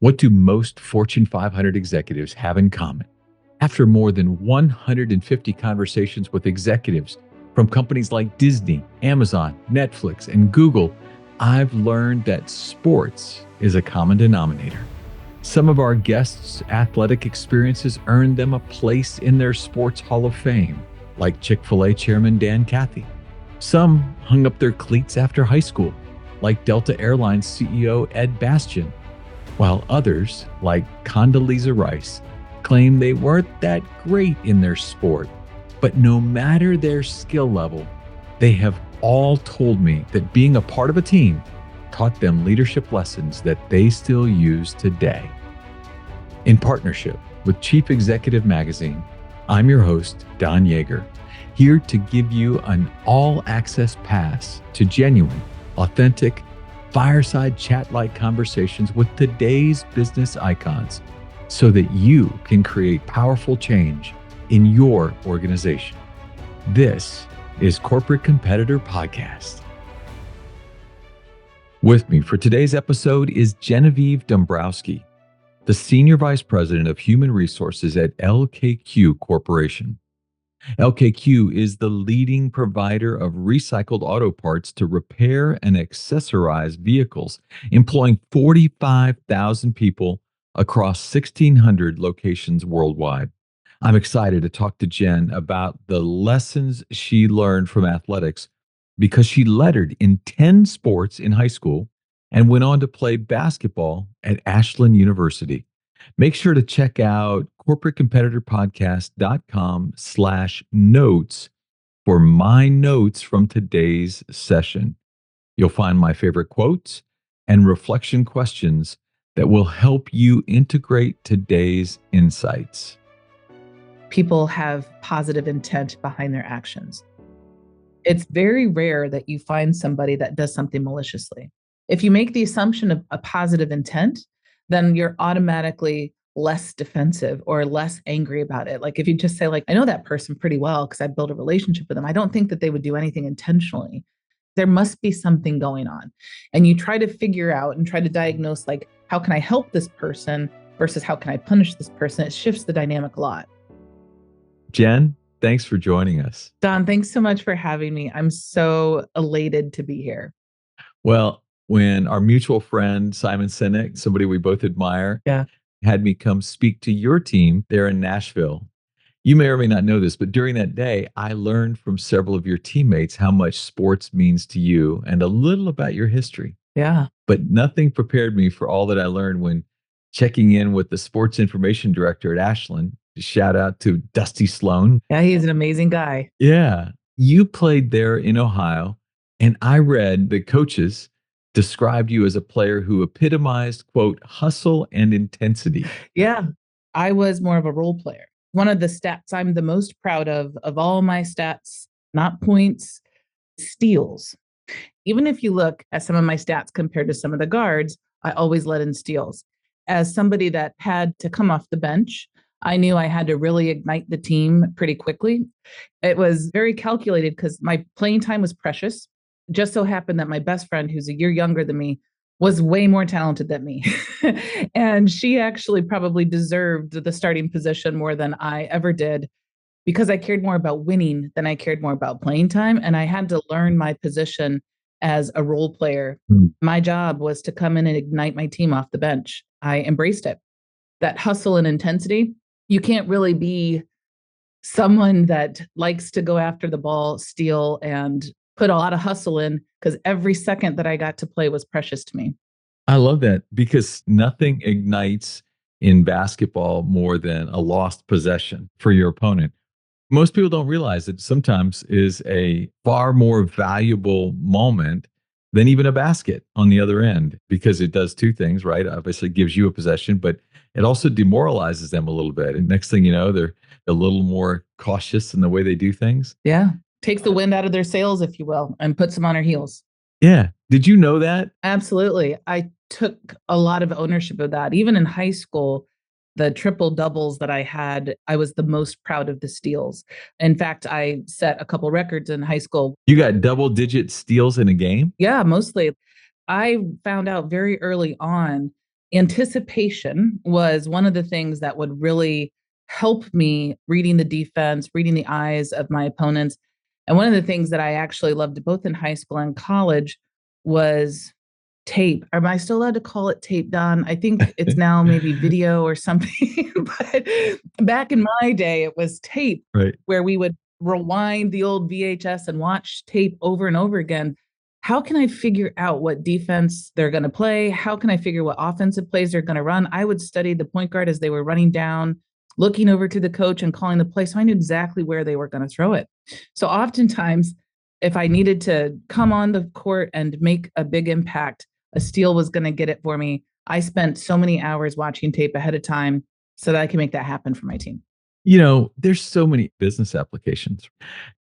What do most Fortune 500 executives have in common? After more than 150 conversations with executives from companies like Disney, Amazon, Netflix, and Google, I've learned that sports is a common denominator. Some of our guests' athletic experiences earned them a place in their sports hall of fame, like Chick-fil-A chairman Dan Cathy. Some hung up their cleats after high school, like Delta Airlines CEO Ed Bastian, while others, like Condoleezza Rice, claim they weren't that great in their sport. But no matter their skill level, they have all told me that being a part of a team taught them leadership lessons that they still use today. In partnership with Chief Executive Magazine, I'm your host, Don Yeager, here to give you an all-access pass to genuine, authentic, fireside chat-like conversations with today's business icons so that you can create powerful change in your organization. This is Corporate Competitor Podcast. With me for today's episode is Genevieve Dombrowski, the Senior Vice President of Human Resources at LKQ Corporation. LKQ is the leading provider of recycled auto parts to repair and accessorize vehicles, employing 45,000 people across 1,600 locations worldwide. I'm excited to talk to Jen about the lessons she learned from athletics because she lettered in 10 sports in high school and went on to play basketball at Ashland University. Make sure to check out corporatecompetitorpodcast.com/notes for my notes from today's session. You'll find my favorite quotes and reflection questions that will help you integrate today's insights. People have positive intent behind their actions. It's very rare that you find somebody that does something maliciously. If you make the assumption of a positive intent, then you're automatically less defensive or less angry about it. Like if you just say, like, I know that person pretty well because I built a relationship with them. I don't think that they would do anything intentionally. There must be something going on. And you try to figure out and try to diagnose, like, how can I help this person versus how can I punish this person? It shifts the dynamic a lot. Jen, thanks for joining us. Don, thanks so much for having me. I'm so elated to be here. Well, when our mutual friend, Simon Sinek, somebody we both admire, had me come speak to your team there in Nashville, you may or may not know this, but during that day, I learned from several of your teammates how much sports means to you and a little about your history. Yeah. But nothing prepared me for all that I learned when checking in with the sports information director at Ashland. Shout out to Dusty Sloan. Yeah, he's an amazing guy. Yeah. You played there in Ohio, and I read the coaches described you as a player who epitomized, quote, hustle and intensity. Yeah, I was more of a role player. One of the stats I'm the most proud of all my stats, not points, steals. Even if you look at some of my stats compared to some of the guards, I always led in steals. As somebody that had to come off the bench, I knew I had to really ignite the team pretty quickly. It was very calculated because my playing time was precious. Just so happened that my best friend, who's a year younger than me, was way more talented than me. And she actually probably deserved the starting position more than I ever did because I cared more about winning than I cared more about playing time. And I had to learn my position as a role player. My job was to come in and ignite my team off the bench. I embraced it. That hustle and intensity, you can't really be someone that likes to go after the ball, steal, and put a lot of hustle in because every second that I got to play was precious to me. I love that because nothing ignites in basketball more than a lost possession for your opponent. Most people don't realize that sometimes is a far more valuable moment than even a basket on the other end because it does two things, right? Obviously it gives you a possession, but it also demoralizes them a little bit. And next thing you know, they're a little more cautious in the way they do things. Yeah. Takes the wind out of their sails, if you will, and puts them on their heels. Yeah. Did you know that? Absolutely. I took a lot of ownership of that. Even in high school, the triple doubles that I had, I was the most proud of the steals. In fact, I set a couple records in high school. You got double-digit steals in a game? Yeah, mostly. I found out very early on Anticipation was one of the things that would really help me reading the defense, reading the eyes of my opponents. And one of the things that I actually loved both in high school and college was tape. Am I still allowed to call it tape, Don? I think it's now maybe video or something. But back in my day, it was tape, Right. where we would rewind the old VHS and watch tape over and over again. How can I figure out what defense they're going to play? How can I figure what offensive plays they're going to run? I would study the point guard as they were running down, looking over to the coach and calling the play. So I knew exactly where they were going to throw it. So oftentimes, if I needed to come on the court and make a big impact, a steal was going to get it for me. I spent so many hours watching tape ahead of time so that I can make that happen for my team. There's so many business applications.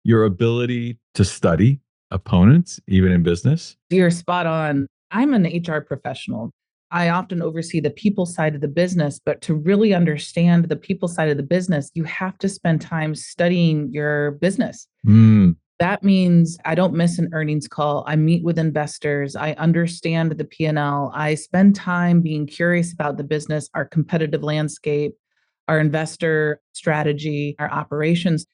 Your ability to study opponents, even in business. You're spot on. I'm an HR professional. I often oversee the people side of the business, but to really understand the people side of the business, you have to spend time studying your business. Mm, That means I don't miss an earnings call. I meet with investors. I understand the P&L. I spend time being curious about the business, our competitive landscape, our investor strategy, our operations.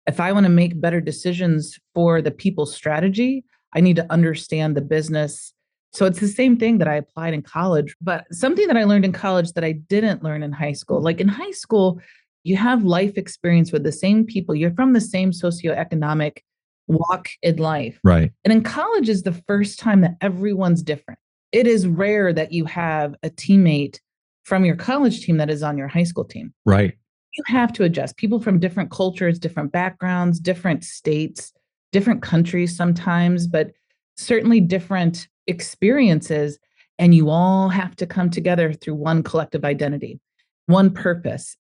If I want to make better decisions for the people strategy, I need to understand the business. So it's the same thing that I applied in college, but something that I learned in college that I didn't learn in high school. Like in high school, you have life experience with the same people. You're from the same socioeconomic walk in life. right. And in college is the first time that everyone's different. It is rare that you have a teammate from your college team that is on your high school team. Right. You have to adjust. People from different cultures, different backgrounds, different states, different countries sometimes, but certainly different experiences. And you all have to come together through one collective identity, one purpose.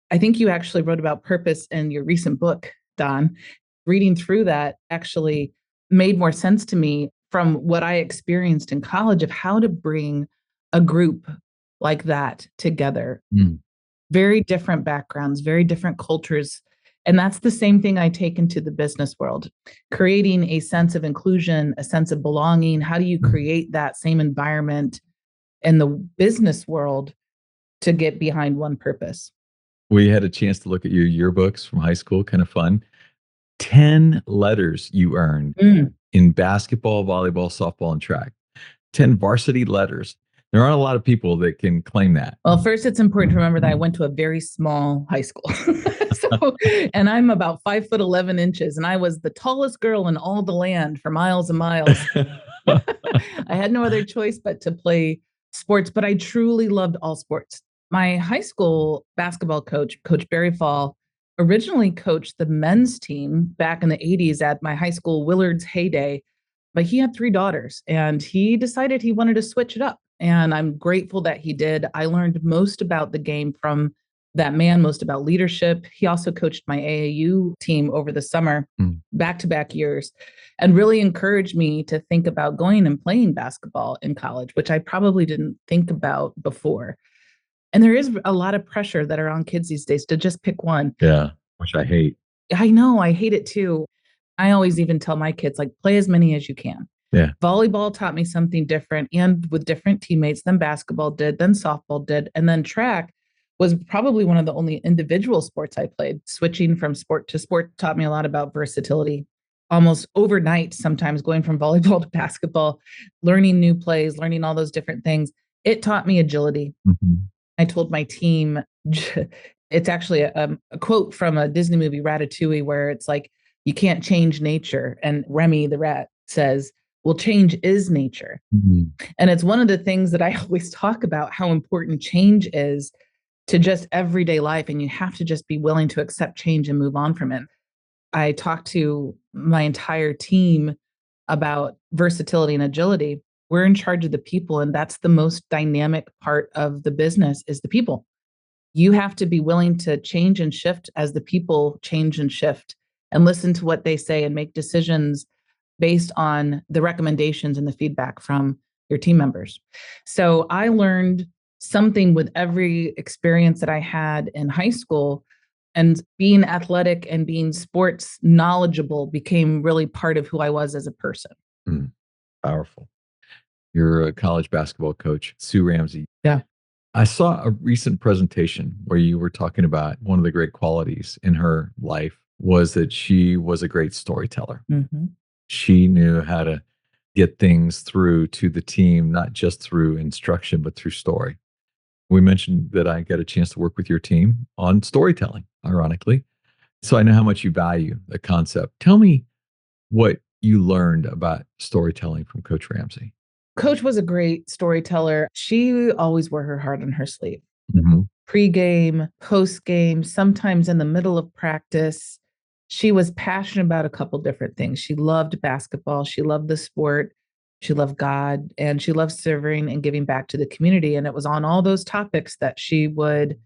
I think you actually wrote about purpose in your recent book, Don. Reading through that actually made more sense to me from what I experienced in college of how to bring a group like that together. Mm. Very different backgrounds, very different cultures. And that's the same thing I take into the business world, creating a sense of inclusion, a sense of belonging. How do you create that same environment in the business world to get behind one purpose? We had a chance to look at your yearbooks from high school, kind of fun. 10 letters you earned Mm. in basketball, volleyball, softball, and track. 10 varsity letters. There aren't a lot of people that can claim that. Well, first, it's important to remember that I went to a very small high school. And I'm about 5'11" and I was the tallest girl in all the land for miles and miles. I had no other choice but to play sports, but I truly loved all sports. My high school basketball coach, Coach Barry Fall, originally coached the men's team back in the 80s at my high school, Willard's heyday, but he had three daughters and he decided he wanted to switch it up. And I'm grateful that he did. I learned most about the game from that man, most about leadership. He also coached my AAU team over the summer, back to back years, and really encouraged me to think about going and playing basketball in college, which I probably didn't think about before. And there is a lot of pressure that are on kids these days to just pick one. Yeah, which I hate. I know, I hate it too. I always even tell my kids, like, play as many as you can. Yeah. Volleyball taught me something different and with different teammates than basketball did, than softball did. And then track was probably one of the only individual sports I played. Switching from sport to sport taught me a lot about versatility. Almost overnight, sometimes going from volleyball to basketball, learning new plays, learning all those different things. It taught me agility. Mhm. I told my team, it's actually a quote from a Disney movie, Ratatouille, where it's like, you can't change nature. And Remy the rat says, well, change is nature. Mhm. And it's one of the things that I always talk about, how important change is to just everyday life. And you have to just be willing to accept change and move on from it. I talked to my entire team about versatility and agility. We're in charge of the people, and that's the most dynamic part of the business is the people. You have to be willing to change and shift as the people change and shift and listen to what they say and make decisions based on the recommendations and the feedback from your team members. So I learned something with every experience that I had in high school, and being athletic and being sports knowledgeable became really part of who I was as a person. Mm, powerful. You're a college basketball coach, Sue Ramsey. Yeah. I saw a recent presentation where you were talking about one of the great qualities in her life was that she was a great storyteller. Mhm. She knew how to get things through to the team, not just through instruction, but through story. We mentioned that I got a chance to work with your team on storytelling, ironically. So I know how much you value the concept. Tell me what you learned about storytelling from Coach Ramsey. Coach was a great storyteller. She always wore her heart on her sleeve. Mhm. Pre-game, post-game, sometimes in the middle of practice. She was passionate about a couple different things. She loved basketball, she loved the sport, she loved God, and she loved serving and giving back to the community, and it was on all those topics that she would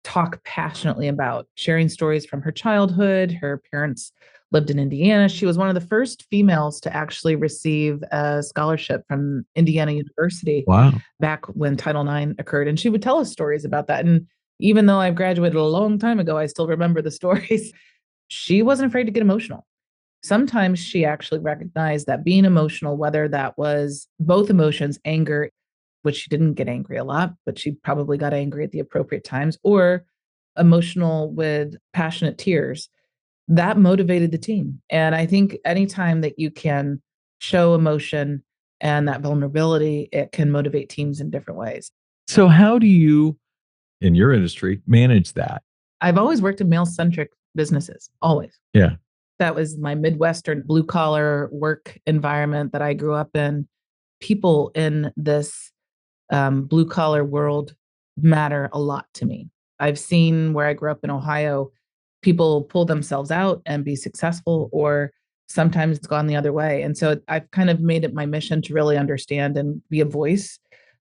talk passionately about, sharing stories from her childhood. Her parents lived in Indiana. She was one of the first females to actually receive a scholarship from Indiana University Wow. back when Title IX occurred. And she would tell us stories about that. And even though I've graduated a long time ago, I still remember the stories. She wasn't afraid to get emotional. Sometimes she actually recognized that being emotional, whether that was both emotions, anger, which she didn't get angry a lot, but she probably got angry at the appropriate times, or emotional with passionate tears, that motivated the team. And I think anytime that you can show emotion and that vulnerability, it can motivate teams in different ways. So how do you, in your industry, manage that? I've always worked in male centric businesses, always. Yeah. That was my Midwestern blue collar work environment that I grew up in. People in this blue collar world matter a lot to me. I've seen where I grew up in Ohio, people pull themselves out and be successful, or sometimes it's gone the other way. And so I've kind of made it my mission to really understand and be a voice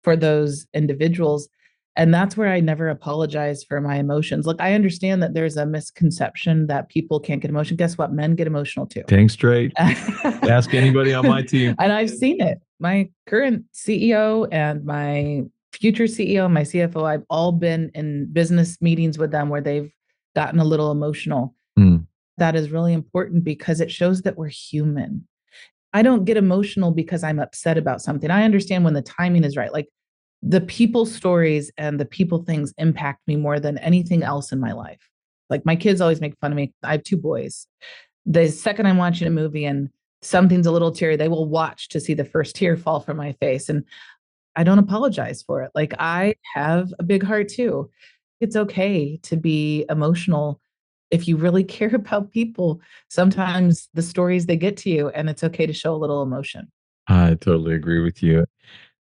for those individuals. And that's where I never apologize for my emotions. Look, I understand that there's a misconception that people can't get emotion. Guess what? Men get emotional too. Dang straight. Ask anybody on my team. And I've seen it. My current CEO and my future CEO, my CFO, I've all been in business meetings with them where they've gotten a little emotional. Mm. That is really important because it shows that we're human. I don't get emotional because I'm upset about something. I understand when the timing is right. Like the people stories and the people things impact me more than anything else in my life. Like my kids always make fun of me. I have two boys. The second I'm watching a movie and something's a little teary, they will watch to see the first tear fall from my face. And I don't apologize for it. Like I have a big heart too. It's okay to be emotional if you really care about people. Sometimes the stories they get to you, and it's okay to show a little emotion. I totally agree with you.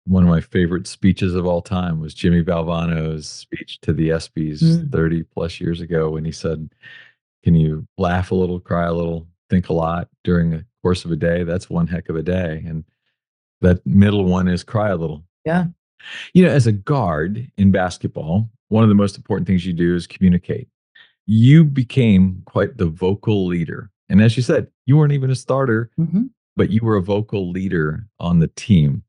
One of my favorite speeches of all time was Jimmy Valvano's speech to the ESPYs Mm, 30 plus years ago when he said, can you laugh a little, cry a little, think a lot during the course of a day? That's one heck of a day. And that middle one is cry a little. yeah. As a guard in basketball, one of the most important things you do is communicate. You became quite the vocal leader. And as you said, you weren't even a starter, Mhm. but you were a vocal leader on the team.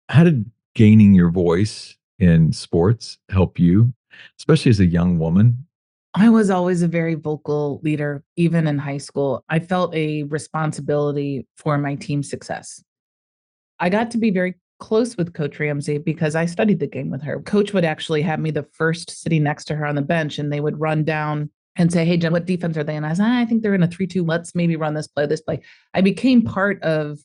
How did gaining your voice in sports help you, especially as a young woman? I was always a very vocal leader, even in high school. I felt a responsibility for my team's success. I got to be very close with Coach Ramsey because I studied the game with her. Coach would actually have me the first sitting next to her on the bench, and they would run down and say, "Hey, Jen, what defense are they in?" I said, "I think they're in a 3-2. Let's maybe run this play, this play." I became part of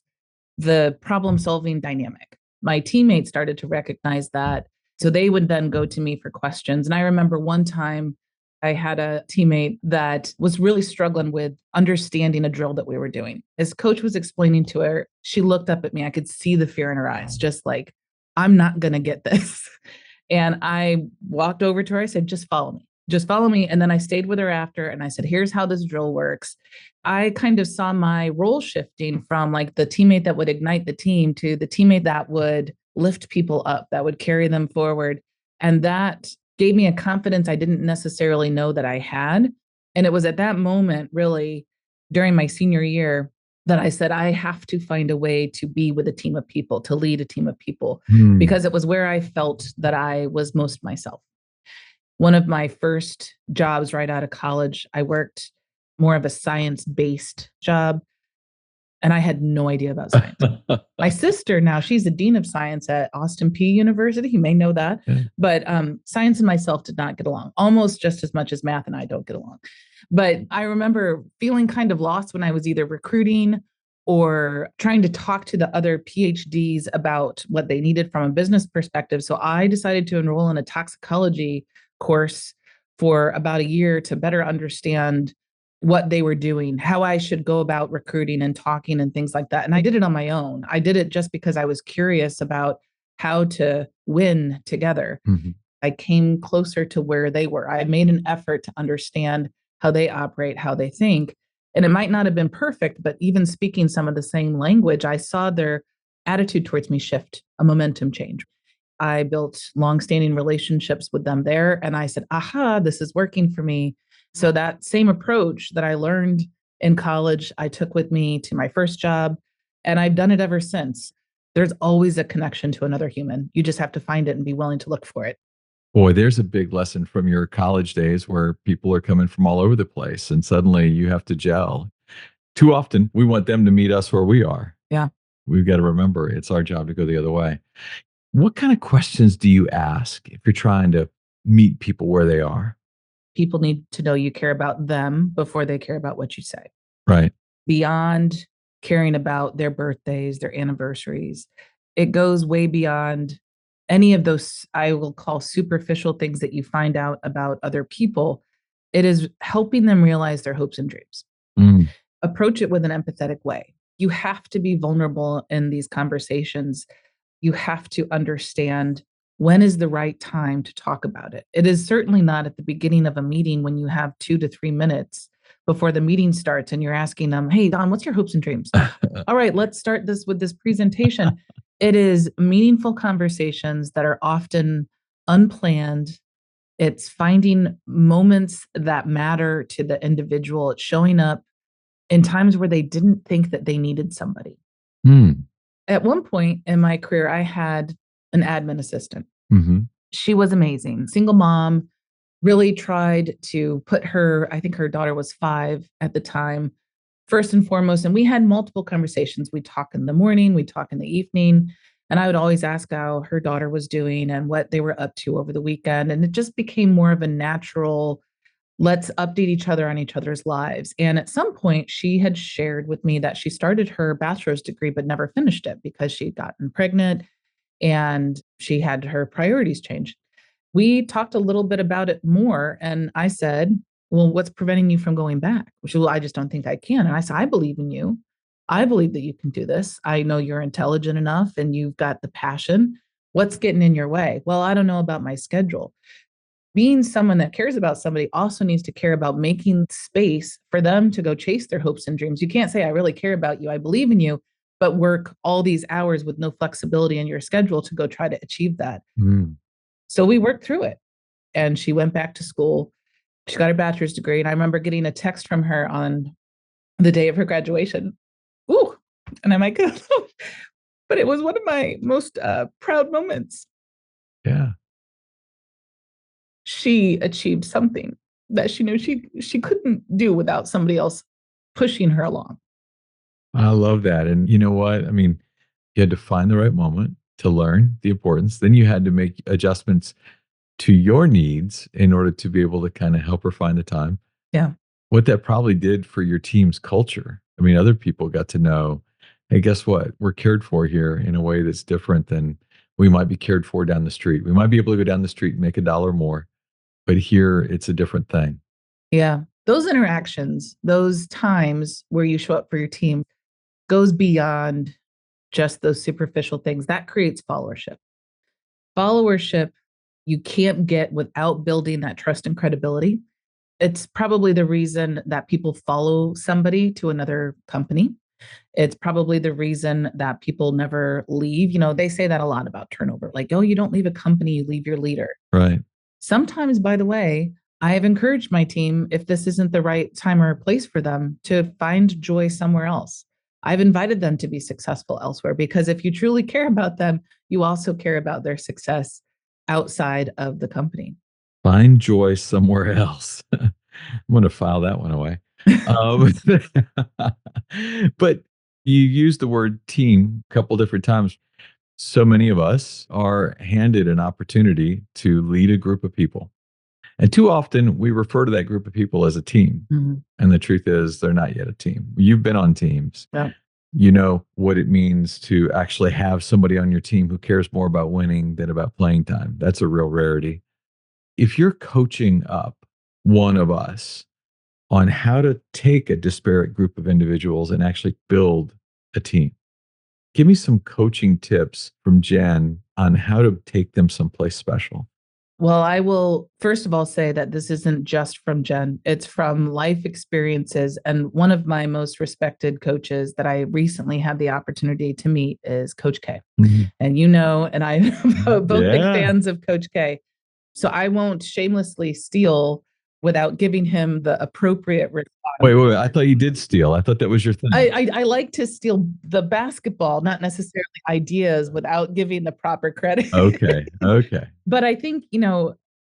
the problem solving dynamic. My teammates started to recognize that. So they would then go to me for questions. And I remember one time I had a teammate that was really struggling with understanding a drill that we were doing. As coach was explaining to her, she looked up at me. I could see the fear in her eyes, just like, I'm not going to get this. And I walked over to her. I said, just follow me. Just follow me. And then I stayed with her after and I said, here's how this drill works. I kind of saw my role shifting from like the teammate that would ignite the team to the teammate that would lift people up, that would carry them forward. And that gave me a confidence I didn't necessarily know that I had. And it was at that moment, really, during my senior year, that I said, I have to find a way to be with a team of people, to lead a team of people, Hmm. because it was where I felt that I was most myself. One of my first jobs right out of college, I worked more of a science based job. And I had no idea about science. My sister now, she's the dean of science at Austin P University. You may know that. Yeah. But science and myself did not get along, almost just as much as math and I don't get along. But I remember feeling kind of lost when I was either recruiting or trying to talk to the other PhDs about what they needed from a business perspective. So I decided to enroll in a toxicology course for about a year to better understand what they were doing, how I should go about recruiting and talking and things like that. And I did it on my own. I did it just because I was curious about how to win together. Mm-hmm. I came closer to where they were. I made an effort to understand how they operate, how they think. And it might not have been perfect, but even speaking some of the same language, I saw their attitude towards me shift, a momentum change. I built longstanding relationships with them there. And I said, aha, this is working for me. So that same approach that I learned in college, I took with me to my first job. And I've done it ever since. There's always a connection to another human. You just have to find it and be willing to look for it. Boy, there's a big lesson from your college days where people are coming from all over the place and suddenly you have to gel. Too often, we want them to meet us where we are. Yeah. We've got to remember it's our job to go the other way. What kind of questions do you ask if you're trying to meet people where they are? People need to know you care about them before they care about what you say. Right. Beyond caring about their birthdays, their anniversaries, it goes way beyond any of those, I will call superficial things that you find out about other people. It is helping them realize their hopes and dreams. Mm. Approach it with an empathetic way. You have to be vulnerable in these conversations. You have to understand when is the right time to talk about it. It is certainly not at the beginning of a meeting when you have 2 to 3 minutes before the meeting starts and you're asking them, hey, Don, what's your hopes and dreams? All right, let's start this with this presentation. It is meaningful conversations that are often unplanned. It's finding moments that matter to the individual. It's showing up in times where they didn't think that they needed somebody. Mm. At one point in my career, I had an admin assistant. Mm-hmm. She was amazing. Single mom, really tried to put her, I think her daughter was 5 at the time, first and foremost. And we had multiple conversations. We'd talk in the morning, we'd talk in the evening. And I would always ask how her daughter was doing and what they were up to over the weekend. And it just became more of a natural, let's update each other on each other's lives. And at some point, she had shared with me that she started her bachelor's degree, but never finished it because she'd gotten pregnant and she had her priorities changed. We talked a little bit about it more. And I said, well, what's preventing you from going back? She said, well, I just don't think I can. And I said, I believe in you. I believe that you can do this. I know you're intelligent enough and you've got the passion. What's getting in your way? Well, I don't know about my schedule. Being someone that cares about somebody also needs to care about making space for them to go chase their hopes and dreams. You can't say, I really care about you, I believe in you, but work all these hours with no flexibility in your schedule to go try to achieve that. Mm. So we worked through it and she went back to school. She got her bachelor's degree. And I remember getting a text from her on the day of her graduation. Ooh, and I'm like, but it was one of my most proud moments. Yeah. She achieved something that she knew she couldn't do without somebody else pushing her along. I love that. And you know what? I mean, you had to find the right moment to learn the importance. Then you had to make adjustments to your needs in order to be able to kind of help her find the time. Yeah. What that probably did for your team's culture. I mean, other people got to know, hey, guess what? We're cared for here in a way that's different than we might be cared for down the street. We might be able to go down the street and make $1 more, but here it's a different thing. Yeah. Those interactions, those times where you show up for your team goes beyond just those superficial things. That creates followership. Followership you can't get without building that trust and credibility. It's probably the reason that people follow somebody to another company. It's probably the reason that people never leave. You know, they say that a lot about turnover, like, oh, you don't leave a company, you leave your leader. Right. Sometimes, by the way, I have encouraged my team, if this isn't the right time or place for them, to find joy somewhere else. I've invited them to be successful elsewhere because if you truly care about them, you also care about their success outside of the company. Find joy somewhere else. I'm going to file that one away. Um, but You used the word team a couple different times. So many of us are handed an opportunity to lead a group of people. And too often we refer to that group of people as a team. Mhm. And the truth is, they're not yet a team. You've been on teams. Yeah. You know what it means to actually have somebody on your team who cares more about winning than about playing time. That's a real rarity. If you're coaching up one of us on how to take a disparate group of individuals and actually build a team, give me some coaching tips from Jen on how to take them someplace special. Well, I will first of all say that this isn't just from Jen, it's from life experiences. And one of my most respected coaches that I recently had the opportunity to meet is Coach K. Mhm. And and I are both big Yeah. fans of Coach K. So I won't shamelessly steal without giving him the appropriate response. Wait. I thought you did steal. I thought that was your thing. I like to steal the basketball, not necessarily ideas, without giving the proper credit. Okay. Okay. But I think,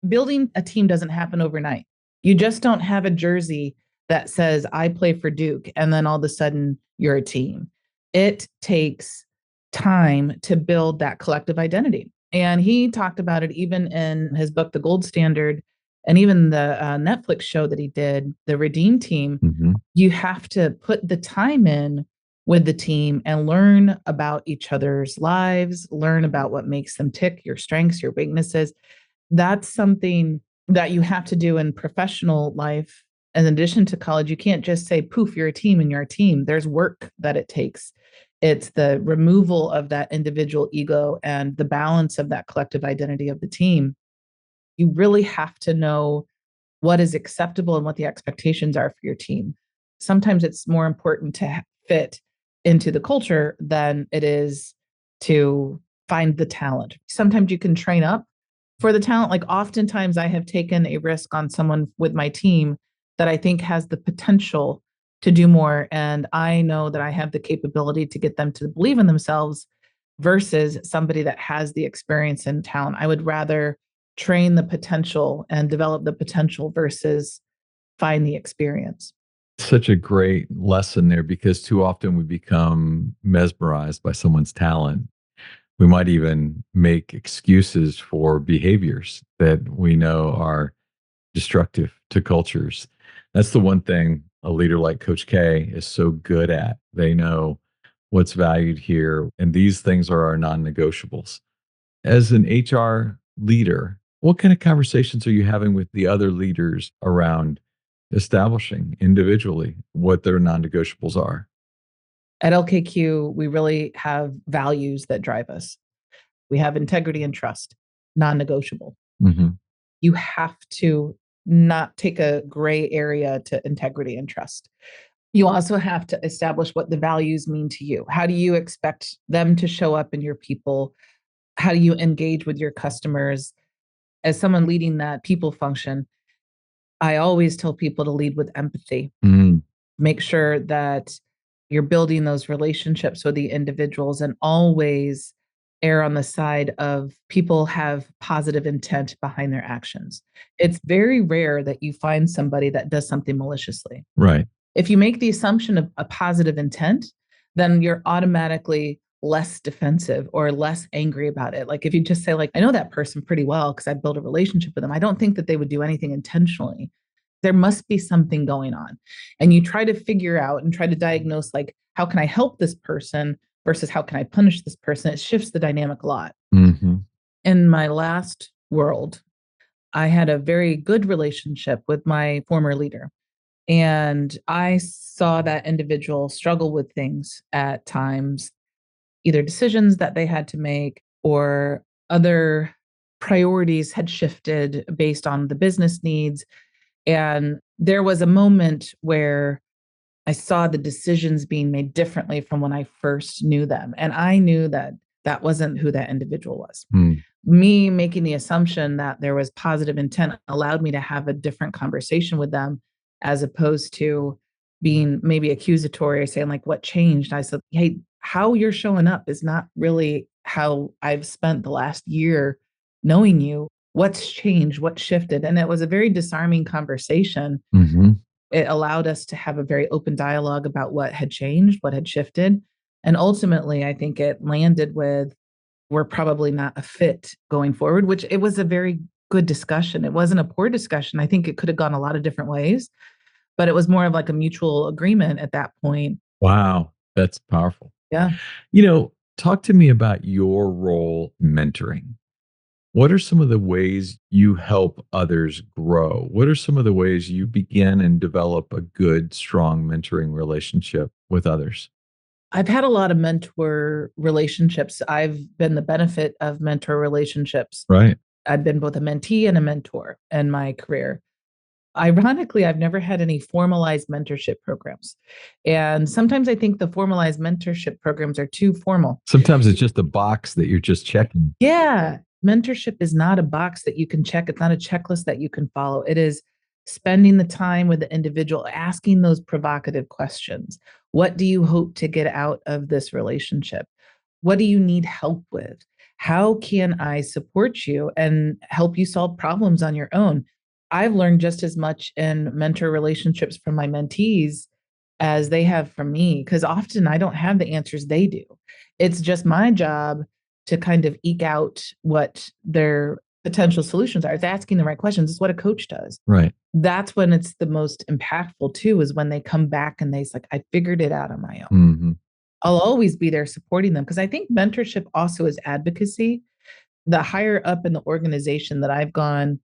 building a team doesn't happen overnight. You just don't have a jersey that says, I play for Duke, and then all of a sudden you're a team. It takes time to build that collective identity. And he talked about it even in his book, The Gold Standard, and even the Netflix show that he did, The Redeem Team. Mhm. You have to put the time in with the team and learn about each other's lives, learn about what makes them tick, your strengths, your weaknesses. That's something that you have to do in professional life. In addition to college, you can't just say, poof, you're a team and you're a team. There's work that it takes. It's the removal of that individual ego and the balance of that collective identity of the team. You really have to know what is acceptable and what the expectations are for your team. Sometimes it's more important to fit into the culture than it is to find the talent. Sometimes you can train up for the talent. Like oftentimes I have taken a risk on someone with my team that I think has the potential to do more. And I know that I have the capability to get them to believe in themselves versus somebody that has the experience and talent. I would rather train the potential and develop the potential versus find the experience. Such a great lesson there because too often we become mesmerized by someone's talent. We might even make excuses for behaviors that we know are destructive to cultures. That's the one thing a leader like Coach K is so good at. They know what's valued here, and these things are our non negotiables. As an HR leader, what kind of conversations are you having with the other leaders around establishing individually what their non negotiables are? At LKQ, we really have values that drive us. We have integrity and trust, non negotiable. Hmm. You have to not take a gray area to integrity and trust. You also have to establish what the values mean to you. How do you expect them to show up in your people? How do you engage with your customers? As someone leading that people function, I always tell people to lead with empathy. Mm, Make sure that you're building those relationships with the individuals and always err on the side of people have positive intent behind their actions. It's very rare that you find somebody that does something maliciously. right. If you make the assumption of a positive intent, then you're automatically less defensive or less angry about it. Like if you just say like, I know that person pretty well because I built a relationship with them. I don't think that they would do anything intentionally. There must be something going on. And you try to figure out and try to diagnose like, how can I help this person versus how can I punish this person? It shifts the dynamic a lot. Hmm. In my last world, I had a very good relationship with my former leader. And I saw that individual struggle with things at times, either decisions that they had to make or other priorities had shifted based on the business needs. And there was a moment where I saw the decisions being made differently from when I first knew them. And I knew that that wasn't who that individual was. Mm, Me making the assumption that there was positive intent allowed me to have a different conversation with them as opposed to being maybe accusatory or saying like what changed. I said, hey, how you're showing up is not really how I've spent the last year knowing you. What's changed, what shifted? And it was a very disarming conversation. hmm It allowed us to have a very open dialogue about what had changed, what had shifted. And ultimately, I think it landed with we're probably not a fit going forward, which it was a very good discussion. It wasn't a poor discussion. I think it could have gone a lot of different ways, but it was more of like a mutual agreement at that point. Wow, that's powerful. Yeah. Talk to me about your role mentoring. What are some of the ways you help others grow? What are some of the ways you begin and develop a good, strong mentoring relationship with others? I've had a lot of mentor relationships. I've been the benefit of mentor relationships. Right. I've been both a mentee and a mentor in my career. Ironically, I've never had any formalized mentorship programs. And sometimes I think the formalized mentorship programs are too formal. Sometimes it's just a box that you're just checking. Yeah. Mentorship is not a box that you can check. It's not a checklist that you can follow. It is spending the time with the individual, asking those provocative questions. What do you hope to get out of this relationship? What do you need help with? How can I support you and help you solve problems on your own? I've learned just as much in mentor relationships from my mentees as they have from me, because often I don't have the answers they do. It's just my job to kind of eke out what their potential solutions are. It's asking the right questions. It's what a coach does. Right. That's when it's the most impactful too, is when they come back and they's like, I figured it out on my own. Hmm. I'll always be there supporting them because I think mentorship also is advocacy. The higher up in the organization that I've gone,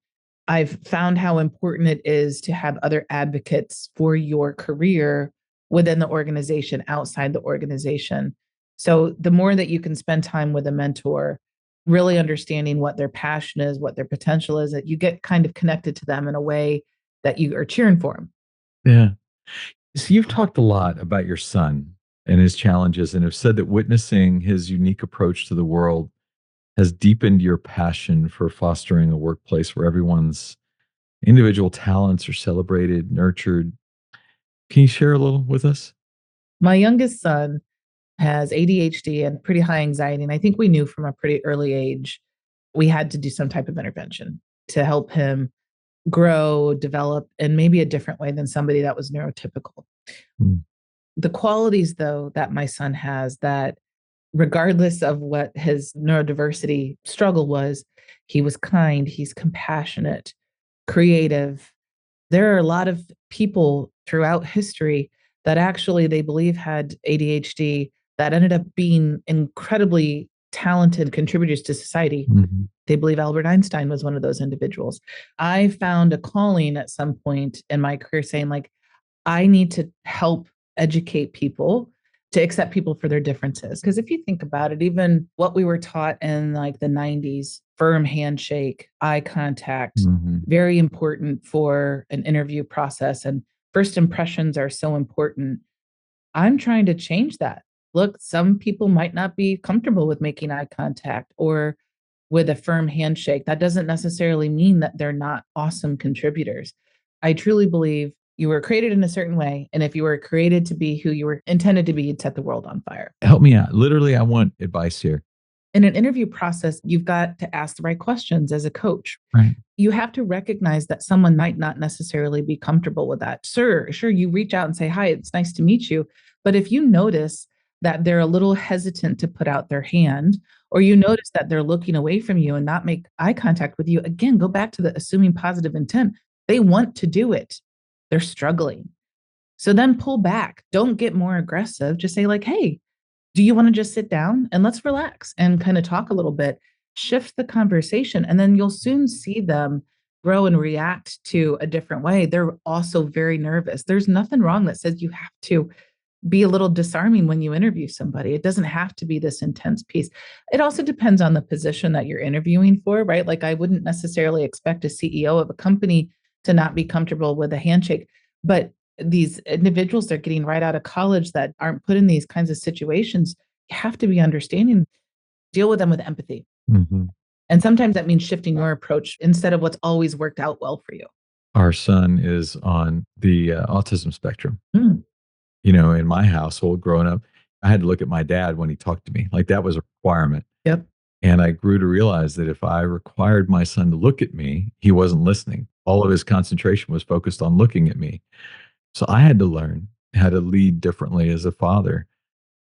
I've found how important it is to have other advocates for your career within the organization, outside the organization. So the more that you can spend time with a mentor, really understanding what their passion is, what their potential is, that you get kind of connected to them in a way that you are cheering for them. Yeah. So you've talked a lot about your son and his challenges and have said that witnessing his unique approach to the world has deepened your passion for fostering a workplace where everyone's individual talents are celebrated, nurtured. Can you share a little with us? My youngest son has ADHD and pretty high anxiety. And I think we knew from a pretty early age we had to do some type of intervention to help him grow, develop in maybe a different way than somebody that was neurotypical. Mm. The qualities, though, that my son has that regardless of what his neurodiversity struggle was, he was kind, he's compassionate, creative. There are a lot of people throughout history that actually they believe had ADHD that ended up being incredibly talented contributors to society. Mhm. They believe Albert Einstein was one of those individuals. I found a calling at some point in my career saying, like, I need to help educate people to accept people for their differences. Because if you think about it, even what we were taught in like the 90s, firm handshake, eye contact, Mhm. very important for an interview process. And first impressions are so important. I'm trying to change that. Look, some people might not be comfortable with making eye contact or with a firm handshake. That doesn't necessarily mean that they're not awesome contributors. I truly believe you were created in a certain way. And if you were created to be who you were intended to be, you'd set the world on fire. Help me out. Literally, I want advice here. In an interview process, you've got to ask the right questions as a coach. Right. You have to recognize that someone might not necessarily be comfortable with that. Sure, you reach out and say, hi, it's nice to meet you. But if you notice that they're a little hesitant to put out their hand, or you notice that they're looking away from you and not make eye contact with you, again, go back to the assuming positive intent. They want to do it, they're struggling. So then pull back. Don't get more aggressive. Just say, like, hey, do you want to just sit down and let's relax and kind of talk a little bit, shift the conversation, and then you'll soon see them grow and react to a different way. They're also very nervous. There's nothing wrong that says you have to be a little disarming when you interview somebody. It doesn't have to be this intense piece. It also depends on the position that you're interviewing for, right? Like I wouldn't necessarily expect a CEO of a company to not be comfortable with a handshake, but these individuals that are getting right out of college that aren't put in these kinds of situations, you have to be understanding, deal with them with empathy. Mhm. And sometimes that means shifting your approach instead of what's always worked out well for you. Our son is on the autism spectrum. Mm, In my household growing up, I had to look at my dad when he talked to me. Like that was a requirement. yep. And I grew to realize that if I required my son to look at me, he wasn't listening. All of his concentration was focused on looking at me. So I had to learn how to lead differently as a father.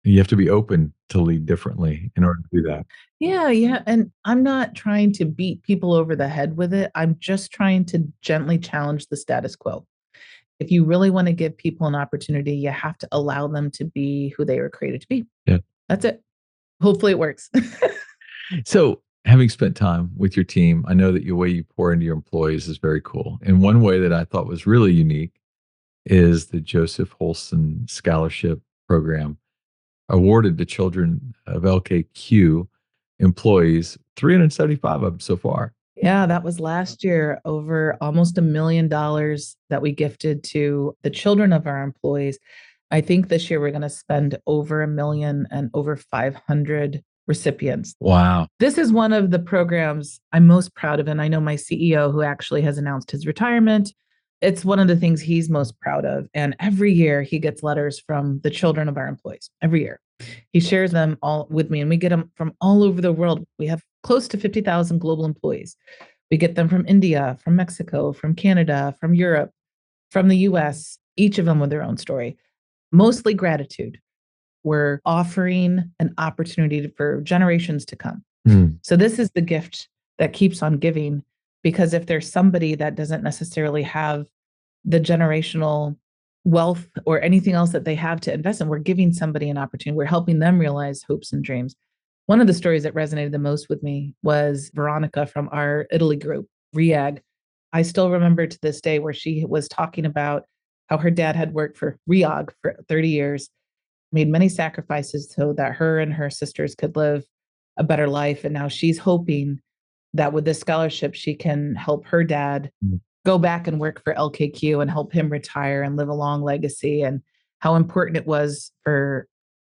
You have to be open to lead differently in order to do that. Yeah, yeah. And I'm not trying to beat people over the head with it. I'm just trying to gently challenge the status quo. If you really want to give people an opportunity, you have to allow them to be who they were created to be. Yeah. That's it. Hopefully it works. So, having spent time with your team, I know that the way you pour into your employees is very cool. And one way that I thought was really unique is the Joseph Holston Scholarship Program awarded to children of LKQ employees, 375 of them so far. Yeah, that was last year, over almost $1 million that we gifted to the children of our employees. I think this year we're going to spend over 1 million and over 500 recipients. Wow. This is one of the programs I'm most proud of. And I know my CEO, who actually has announced his retirement, it's one of the things he's most proud of. And every year he gets letters from the children of our employees, every year. He shares them all with me, and we get them from all over the world. We have close to 50,000 global employees. We get them from India, from Mexico, from Canada, from Europe, from the US, each of them with their own story. Mostly gratitude. We're offering an opportunity for generations to come. So this is the gift that keeps on giving, because if there's somebody that doesn't necessarily have the generational wealth or anything else that they have to invest in, we're giving somebody an opportunity. We're helping them realize hopes and dreams. One of the stories that resonated the most with me was Veronica from our Italy group, RIAG. I still remember to this day where she was talking about how her dad had worked for RIAG for 30 years, made many sacrifices so that her and her sisters could live a better life. And now she's hoping that with this scholarship, she can help her dad go back and work for LKQ and help him retire and live a long legacy, and how important it was for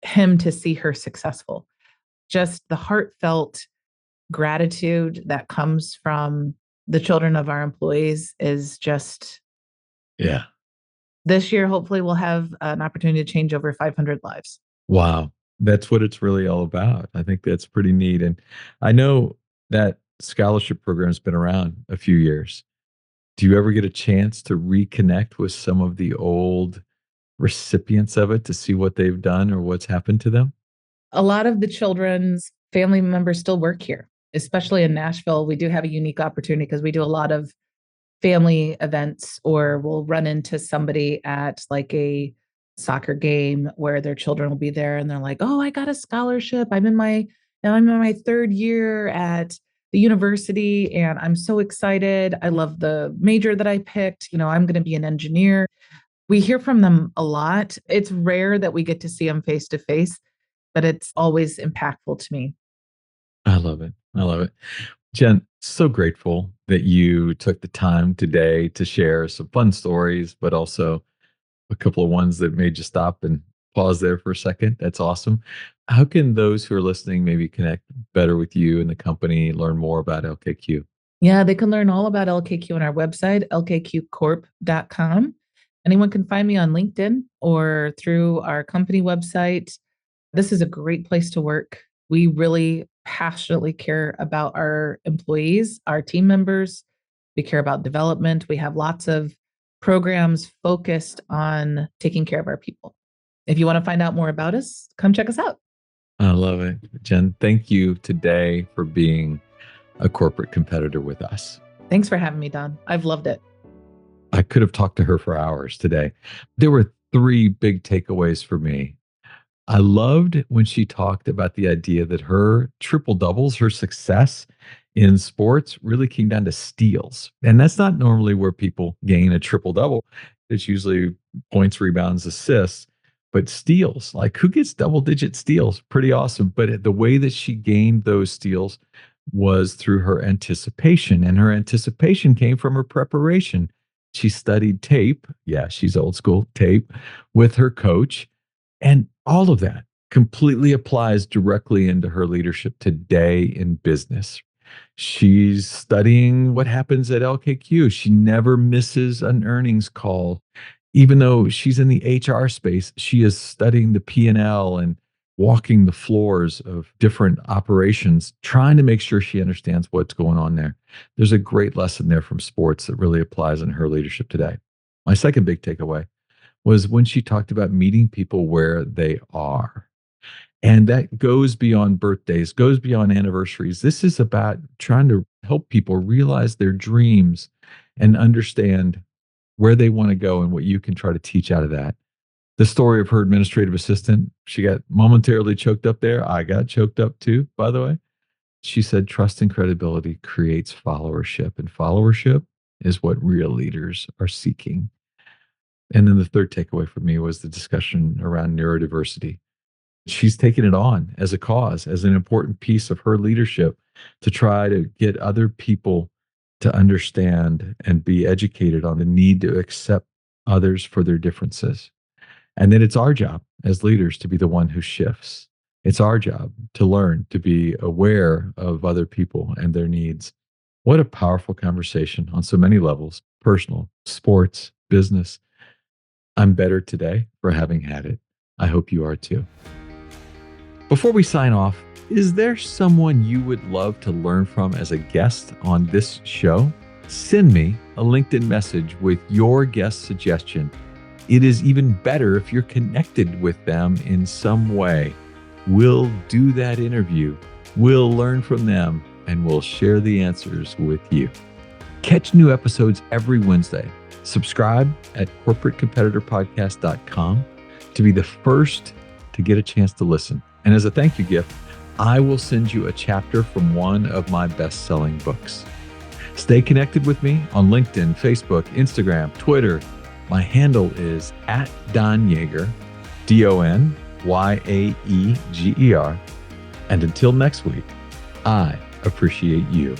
him to see her successful. Just the heartfelt gratitude that comes from the children of our employees is just, Yeah. this year, hopefully, we'll have an opportunity to change over 500 lives. Wow. That's what it's really all about. I think that's pretty neat. And I know that scholarship program's been around a few years. Do you ever get a chance to reconnect with some of the old recipients of it to see what they've done or what's happened to them? A lot of the children's family members still work here, especially in Nashville. We do have a unique opportunity because we do a lot of family events, or we'll run into somebody at like a soccer game where their children will be there and they're like, "Oh, I got a scholarship. I'm in my third year at the university and I'm so excited. I love the major that I picked. I'm going to be an engineer." We hear from them a lot. It's rare that we get to see them face to face, but it's always impactful to me. I love it. I love it. Jen, so grateful that you took the time today to share some fun stories, but also a couple of ones that made you stop and pause there for a second. That's awesome. How can those who are listening maybe connect better with you and the company, learn more about LKQ? Yeah, they can learn all about LKQ on our website, lkqcorp.com. Anyone can find me on LinkedIn or through our company website. This is a great place to work. We really passionately care about our employees, our team members. We care about development. We have lots of programs focused on taking care of our people. If you want to find out more about us, come check us out. I love it. Jen, thank you today for being a corporate competitor with us. Thanks for having me, Don. I've loved it. I could have talked to her for hours today. There were three big takeaways for me. I loved when she talked about the idea that her triple doubles, her success in sports really came down to steals. And that's not normally where people gain a triple double. It's usually points, rebounds, assists, but steals. Like who gets double digit steals? Pretty awesome. But the way that she gained those steals was through her anticipation, and her anticipation came from her preparation. She studied tape. Yeah, she's old school tape with her coach. And all of that completely applies directly into her leadership today in business. She's studying what happens at LKQ. She never misses an earnings call. Even though she's in the HR space, she is studying the P&L and walking the floors of different operations, trying to make sure she understands what's going on there. There's a great lesson there from sports that really applies in her leadership today. My second big takeaway was when she talked about meeting people where they are. And that goes beyond birthdays, goes beyond anniversaries. This is about trying to help people realize their dreams and understand where they want to go and what you can try to teach out of that. The story of her administrative assistant, she got momentarily choked up there. I got choked up too, by the way. She said, trust and credibility creates followership, and followership is what real leaders are seeking. And then the third takeaway for me was the discussion around neurodiversity. She's taken it on as a cause, as an important piece of her leadership to try to get other people to understand and be educated on the need to accept others for their differences. And then it's our job as leaders to be the one who shifts. It's our job to learn to be aware of other people and their needs. What a powerful conversation on so many levels: personal, sports, business. I'm better today for having had it. I hope you are too. Before we sign off, is there someone you would love to learn from as a guest on this show? Send me a LinkedIn message with your guest suggestion. It is even better if you're connected with them in some way. We'll do that interview, we'll learn from them, and we'll share the answers with you. Catch new episodes every Wednesday. Subscribe at corporatecompetitorpodcast.com to be the first to get a chance to listen. And as a thank you gift, I will send you a chapter from one of my best-selling books. Stay connected with me on LinkedIn, Facebook, Instagram, Twitter. My handle is @DonYaeger, DonYaeger. And until next week, I appreciate you.